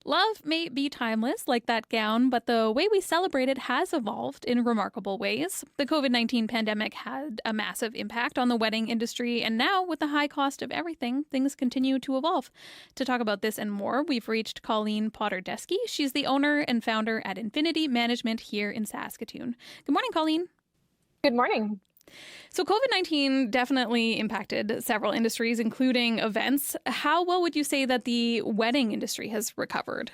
Love may be timeless, like that gown, but the way we celebrate it has evolved in remarkable ways. The COVID-19 pandemic had a massive impact on the wedding industry, and now, with the high cost of everything, things continue to evolve. To talk about this and more, we've reached Colleen Potter-Desky. She's the owner and founder at Infinity Management here in Saskatoon. Good morning, Colleen. Good morning. So, COVID-19 definitely impacted several industries, including events. How well would you say that the wedding industry has recovered?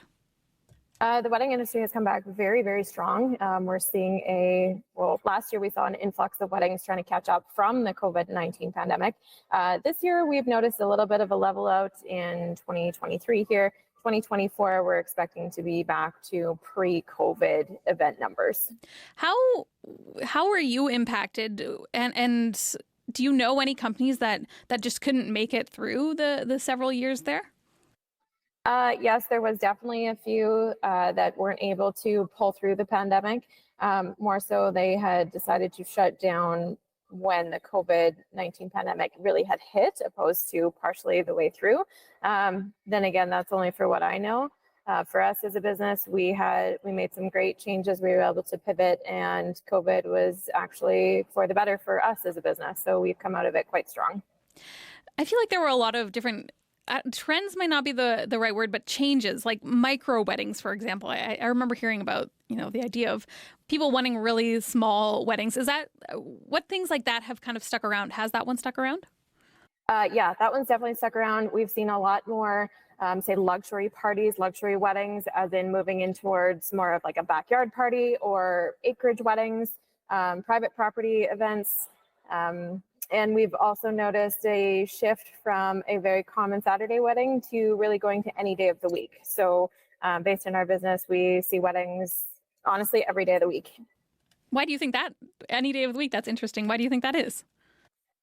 The wedding industry has come back very, very strong. We're seeing last year we saw an influx of weddings trying to catch up from the COVID-19 pandemic. This year we've noticed a little bit of a level out in 2023 here. 2024, we're expecting to be back to pre-COVID event numbers. How how are you impacted? And do you know any companies that just couldn't make it through the several years there? Yes, there was definitely a few that weren't able to pull through the pandemic. More so, they had decided to shut down when the COVID-19 pandemic really had hit, opposed to partially the way through. Then again, that's only for what I know. For us as a business, we made some great changes. We were able to pivot, and COVID was actually for the better for us as a business. So we've come out of it quite strong. I feel like there were a lot of different trends might not be the right word, but changes like micro weddings, for example. I remember hearing about, the idea of people wanting really small weddings. Is that what things like that have kind of stuck around? Has that one stuck around? Yeah, that one's definitely stuck around. We've seen a lot more, say, luxury parties, luxury weddings, as in moving in towards more of like a backyard party or acreage weddings, private property events. And we've also noticed a shift from a very common Saturday wedding to really going to any day of the week. So based on our business, we see weddings honestly every day of the week. Why do you think that? Any day of the week? That's interesting. Why do you think that is?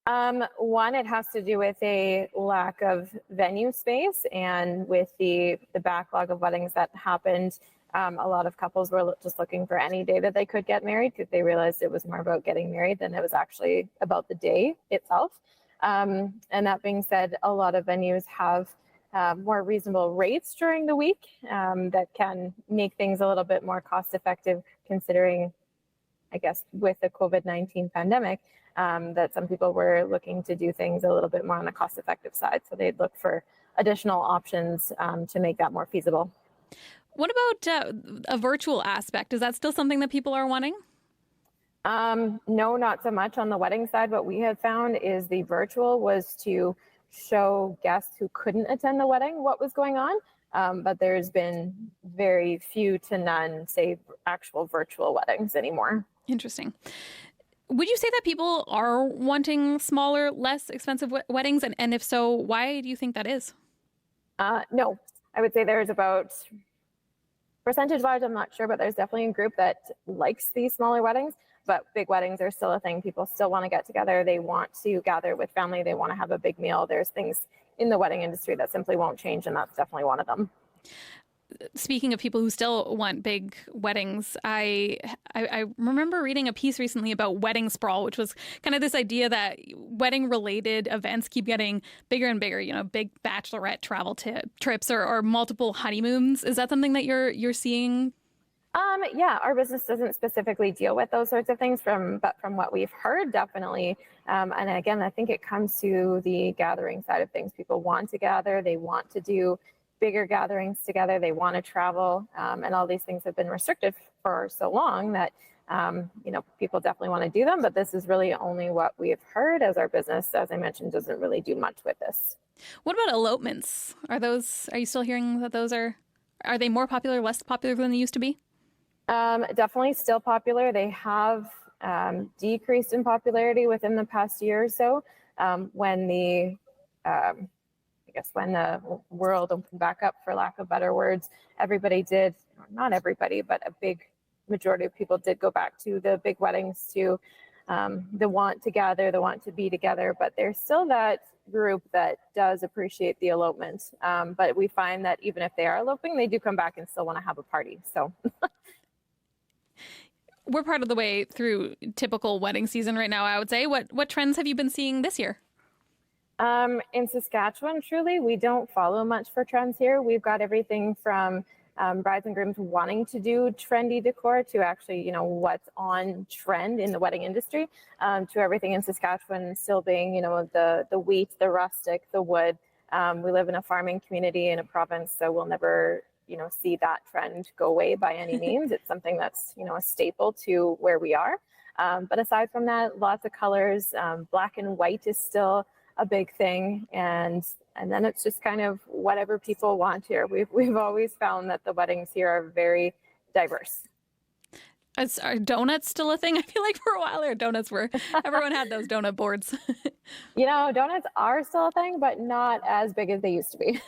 One, it has to do with a lack of venue space, and with the backlog of weddings that happened. A lot of couples were just looking for any day that they could get married, because they realized it was more about getting married than it was actually about the day itself. And that being said, a lot of venues have more reasonable rates during the week that can make things a little bit more cost effective, considering, I guess, with the COVID-19 pandemic, that some people were looking to do things a little bit more on the cost effective side. So they'd look for additional options to make that more feasible. What about a virtual aspect? Is that still something that people are wanting? No, not so much on the wedding side. What we have found is the virtual was to show guests who couldn't attend the wedding what was going on. But there's been very few to none, say, actual virtual weddings anymore. Interesting. Would you say that people are wanting smaller, less expensive weddings? And if so, why do you think that is? No, I would say there's about, percentage-wise, I'm not sure, but there's definitely a group that likes these smaller weddings. But big weddings are still a thing. People still want to get together. They want to gather with family. They want to have a big meal. There's things in the wedding industry that simply won't change, and that's definitely one of them. Speaking of people who still want big weddings, I remember reading a piece recently about wedding sprawl, which was kind of this idea that wedding related events keep getting bigger and bigger. Big bachelorette travel trips or multiple honeymoons. Is that something that you're seeing? Yeah, our business doesn't specifically deal with those sorts of things, but from what we've heard, definitely. And again, I think it comes to the gathering side of things. People want to gather. They want to do bigger gatherings together. They want to travel, and all these things have been restricted for so long that people definitely want to do them. But this is really only what we've heard, as our business, as I mentioned, doesn't really do much with this. What about elopements? Are you still hearing that those are they more popular, less popular than they used to be? Definitely still popular. They have decreased in popularity within the past year or so. When the world opened back up, for lack of better words, everybody did, not everybody, but a big majority of people did go back to the big weddings, to the want to gather, the want to be together. But there's still that group that does appreciate the elopement. But we find that even if they are eloping, they do come back and still want to have a party. So we're part of the way through typical wedding season right now, I would say. What trends have you been seeing this year? In Saskatchewan, truly, we don't follow much for trends here. We've got everything from brides and grooms wanting to do trendy decor to actually, what's on trend in the wedding industry, to everything in Saskatchewan still being, the wheat, the rustic, the wood. We live in a farming community in a province, so we'll never, see that trend go away by any means. It's something that's, a staple to where we are. But aside from that, lots of colors. Black and white is still a big thing, and then it's just kind of whatever people want here. We've always found that the weddings here are very diverse. Are donuts still a thing? I feel like for a while there, donuts were, everyone had those donut boards. Donuts are still a thing, but not as big as they used to be.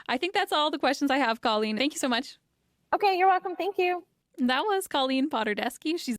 I think that's all the questions I have, Colleen. Thank you so much. Okay, you're welcome. Thank you. That was Colleen Potterdeski. She's